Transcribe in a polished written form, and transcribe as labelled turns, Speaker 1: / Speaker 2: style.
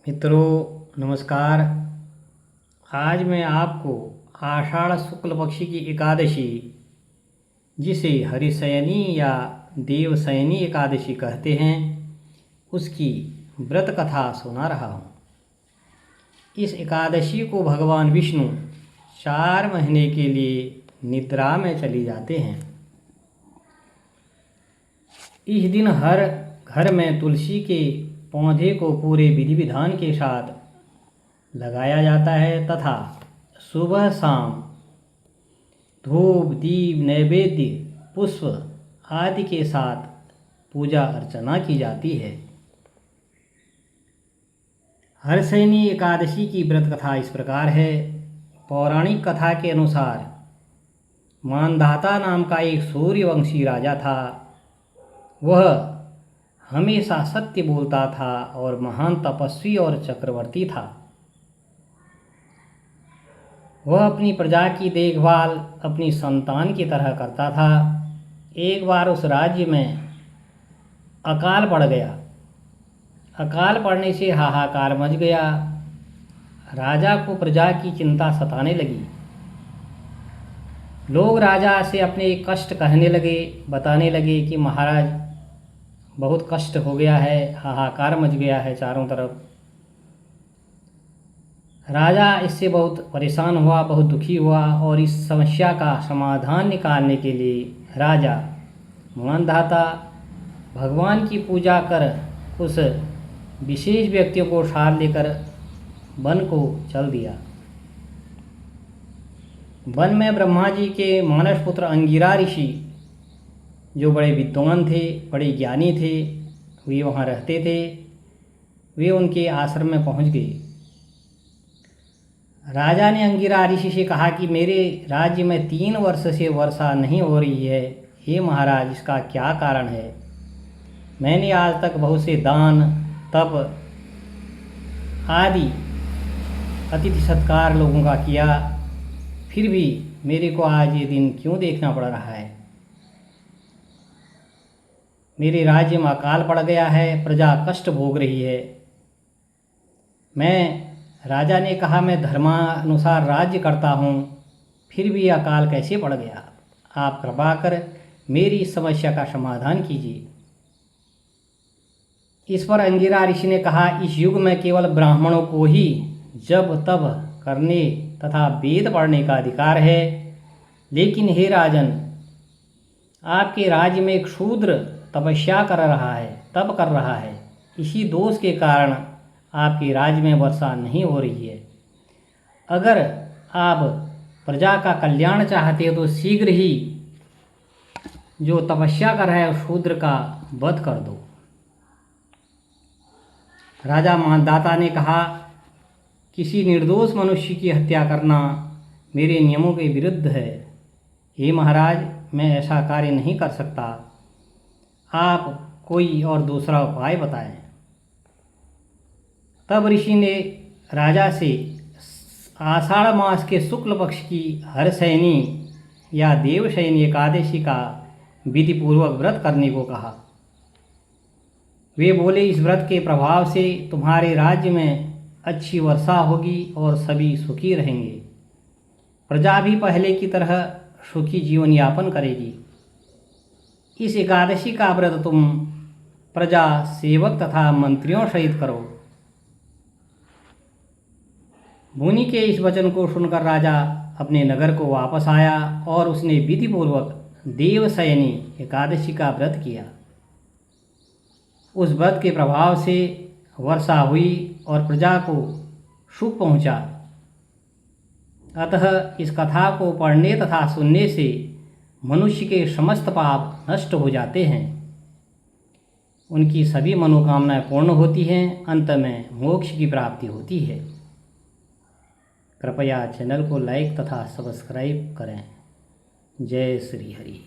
Speaker 1: मित्रों नमस्कार। आज मैं आपको आषाढ़ शुक्ल पक्षी की एकादशी, जिसे हरिशयनी या देवशयनी एकादशी कहते हैं, उसकी व्रत कथा सुना रहा हूँ। इस एकादशी को भगवान विष्णु 4 महीने के लिए निद्रा में चले जाते हैं। इस दिन हर घर में तुलसी के पौधे को पूरे विधि विधान के साथ लगाया जाता है तथा सुबह शाम धूप दीप नैवेद्य पुष्प आदि के साथ पूजा अर्चना की जाती है। हरिशयनी एकादशी की व्रत कथा इस प्रकार है। पौराणिक कथा के अनुसार मानधाता नाम का एक सूर्यवंशी राजा था। वह हमेशा सत्य बोलता था और महान तपस्वी और चक्रवर्ती था। वह अपनी प्रजा की देखभाल अपनी संतान की तरह करता था। एक बार उस राज्य में अकाल पड़ गया। अकाल पड़ने से हाहाकार मच गया। राजा को प्रजा की चिंता सताने लगी। लोग राजा से अपने कष्ट कहने लगे, बताने लगे कि महाराज बहुत कष्ट हो गया है, हाहाकार मच गया है चारों तरफ। राजा इससे बहुत परेशान हुआ, बहुत दुखी हुआ और इस समस्या का समाधान निकालने के लिए राजा मानधाता भगवान की पूजा कर उस विशेष व्यक्तियों को साथ लेकर वन को चल दिया। वन में ब्रह्मा जी के मानस पुत्र अंगिरा ऋषि, जो बड़े विद्वान थे, बड़े ज्ञानी थे, वे वहाँ रहते थे। वे उनके आश्रम में पहुँच गए। राजा ने अंगिरा ऋषि से कहा कि मेरे राज्य में 3 वर्ष से वर्षा नहीं हो रही है। हे महाराज, इसका क्या कारण है? मैंने आज तक बहुत से दान तप आदि अतिथि सत्कार लोगों का किया, फिर भी मेरे को आज ये दिन क्यों देखना पड़ रहा है? मेरे राज्य में अकाल पड़ गया है, प्रजा कष्ट भोग रही है। राजा ने कहा, मैं धर्मानुसार राज्य करता हूँ, फिर भी अकाल कैसे पड़ गया? आप कृपा कर मेरी इस समस्या का समाधान कीजिए। इस पर अंगिरा ऋषि ने कहा, इस युग में केवल ब्राह्मणों को ही जप तप करने तथा वेद पढ़ने का अधिकार है। लेकिन हे राजन, आपके राज्य में एक शूद्र तपस्या कर रहा है, तप कर रहा है। इसी दोष के कारण आपके राज्य में वर्षा नहीं हो रही है। अगर आप प्रजा का कल्याण चाहते हो तो शीघ्र ही जो तपस्या कर रहा है उस शूद्र का वध कर दो। राजा मानधाता ने कहा, किसी निर्दोष मनुष्य की हत्या करना मेरे नियमों के विरुद्ध है। हे महाराज, मैं ऐसा कार्य नहीं कर सकता। आप कोई और दूसरा उपाय बताएं। तब ऋषि ने राजा से आषाढ़ मास के शुक्ल पक्ष की हरिशयनी या देवशयनी एकादशी का विधिपूर्वक व्रत करने को कहा। वे बोले, इस व्रत के प्रभाव से तुम्हारे राज्य में अच्छी वर्षा होगी और सभी सुखी रहेंगे। प्रजा भी पहले की तरह सुखी जीवन यापन करेगी। इस एकादशी का व्रत तुम प्रजा सेवक तथा मंत्रियों सहित करो। मुनि के इस वचन को सुनकर राजा अपने नगर को वापस आया और उसने विधिपूर्वक देवशयनी एकादशी का व्रत किया। उस व्रत के प्रभाव से वर्षा हुई और प्रजा को सुख पहुंचा। अतः इस कथा को पढ़ने तथा सुनने से मनुष्य के समस्त पाप नष्ट हो जाते हैं। उनकी सभी मनोकामनाएं पूर्ण होती हैं। अंत में मोक्ष की प्राप्ति होती है। कृपया चैनल को लाइक तथा सब्सक्राइब करें। जय श्री हरि।